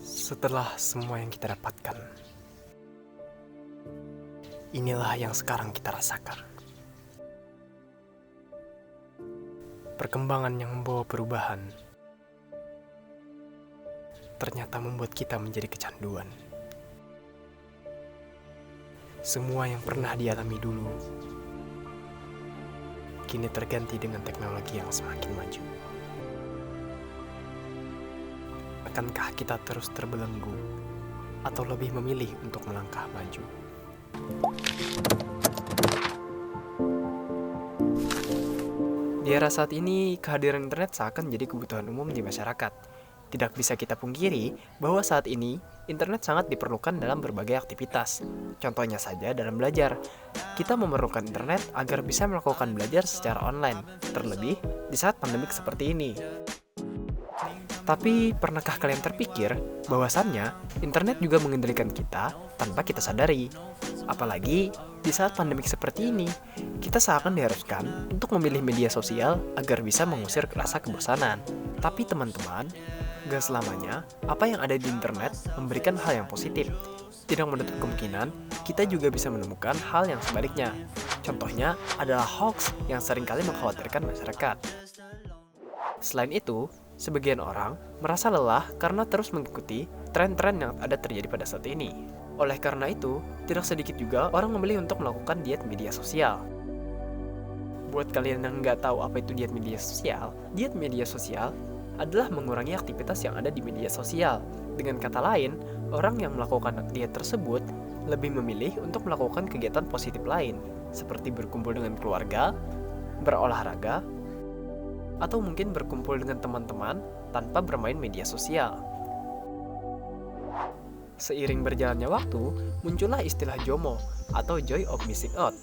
Setelah semua yang kita dapatkan, inilah yang sekarang kita rasakan. Perkembangan yang membawa perubahan ternyata membuat kita menjadi kecanduan. Semua yang pernah dialami dulu kini terganti dengan teknologi yang semakin maju. Akankah kita terus terbelenggu atau lebih memilih untuk melangkah maju? Di era saat ini, kehadiran internet seakan jadi kebutuhan umum di masyarakat. Tidak bisa kita pungkiri bahwa saat ini, internet sangat diperlukan dalam berbagai aktivitas. Contohnya saja dalam belajar. Kita memerlukan internet agar bisa melakukan belajar secara online, terlebih di saat pandemik seperti ini. Tapi, pernahkah kalian terpikir bahwasannya internet juga mengendalikan kita tanpa kita sadari? Apalagi di saat pandemik seperti ini, kita seakan diharuskan untuk memilih media sosial agar bisa mengusir rasa kebosanan. Tapi teman-teman, gak selamanya apa yang ada di internet memberikan hal yang positif. Tidak menutup kemungkinan, kita juga bisa menemukan hal yang sebaliknya. Contohnya adalah hoax yang seringkali mengkhawatirkan masyarakat. Selain itu, sebagian orang merasa lelah karena terus mengikuti tren-tren yang ada terjadi pada saat ini. Oleh karena itu, tidak sedikit juga orang memilih untuk melakukan diet media sosial. Buat kalian yang nggak tahu apa itu diet media sosial adalah mengurangi aktivitas yang ada di media sosial. Dengan kata lain, orang yang melakukan diet tersebut lebih memilih untuk melakukan kegiatan positif lain, seperti berkumpul dengan keluarga, berolahraga, atau mungkin berkumpul dengan teman-teman tanpa bermain media sosial. Seiring berjalannya waktu, muncullah istilah JOMO atau Joy of Missing Out.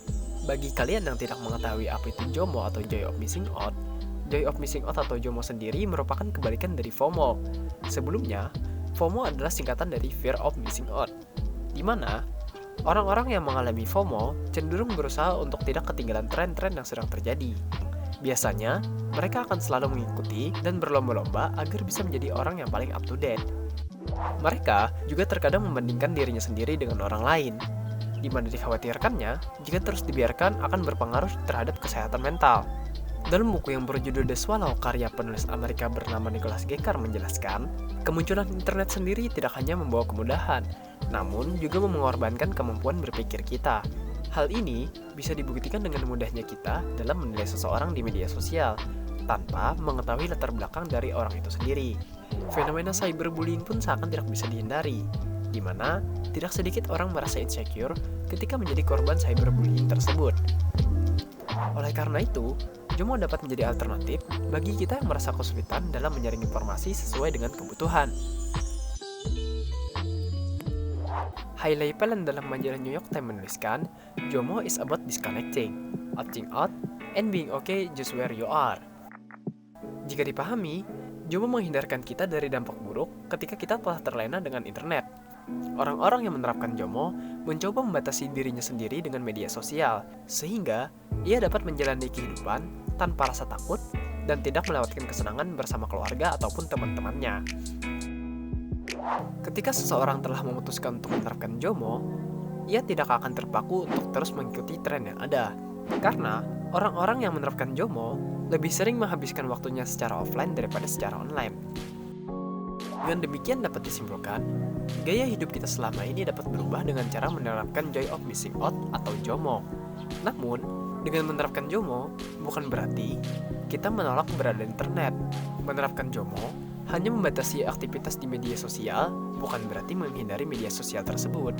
Bagi kalian yang tidak mengetahui apa itu JOMO atau Joy of Missing Out atau JOMO sendiri merupakan kebalikan dari FOMO. Sebelumnya, FOMO adalah singkatan dari Fear of Missing Out, di mana orang-orang yang mengalami FOMO cenderung berusaha untuk tidak ketinggalan tren-tren yang sedang terjadi. Biasanya, mereka akan selalu mengikuti dan berlomba-lomba agar bisa menjadi orang yang paling up to date. Mereka juga terkadang membandingkan dirinya sendiri dengan orang lain, di mana dikhawatirkannya jika terus dibiarkan akan berpengaruh terhadap kesehatan mental. Dalam buku yang berjudul The Swallow karya penulis Amerika bernama Nicholas Gekar menjelaskan, kemunculan internet sendiri tidak hanya membawa kemudahan, namun juga mengorbankan kemampuan berpikir kita. Hal ini bisa dibuktikan dengan mudahnya kita dalam menilai seseorang di media sosial, tanpa mengetahui latar belakang dari orang itu sendiri. Fenomena cyberbullying pun seakan tidak bisa dihindari, di mana tidak sedikit orang merasa insecure ketika menjadi korban cyberbullying tersebut. Oleh karena itu, JOMO dapat menjadi alternatif bagi kita yang merasa kesulitan dalam menyaring informasi sesuai dengan kebutuhan. Hailey Pellen dalam majalah New York Times menuliskan, JOMO is about disconnecting, opting out, and being okay just where you are. Jika dipahami, JOMO menghindarkan kita dari dampak buruk ketika kita telah terlena dengan internet. Orang-orang yang menerapkan JOMO mencoba membatasi dirinya sendiri dengan media sosial, sehingga ia dapat menjalani kehidupan tanpa rasa takut dan tidak melewatkan kesenangan bersama keluarga ataupun teman-temannya. Ketika seseorang telah memutuskan untuk menerapkan JOMO, ia tidak akan terpaku untuk terus mengikuti tren yang ada. Karena orang-orang yang menerapkan JOMO lebih sering menghabiskan waktunya secara offline daripada secara online. Dengan demikian dapat disimpulkan, gaya hidup kita selama ini dapat berubah dengan cara menerapkan Joy of Missing Out atau JOMO. Namun, dengan menerapkan JOMO, bukan berarti kita menolak keberadaan internet. Menerapkan JOMO hanya membatasi aktivitas di media sosial, bukan berarti menghindari media sosial tersebut.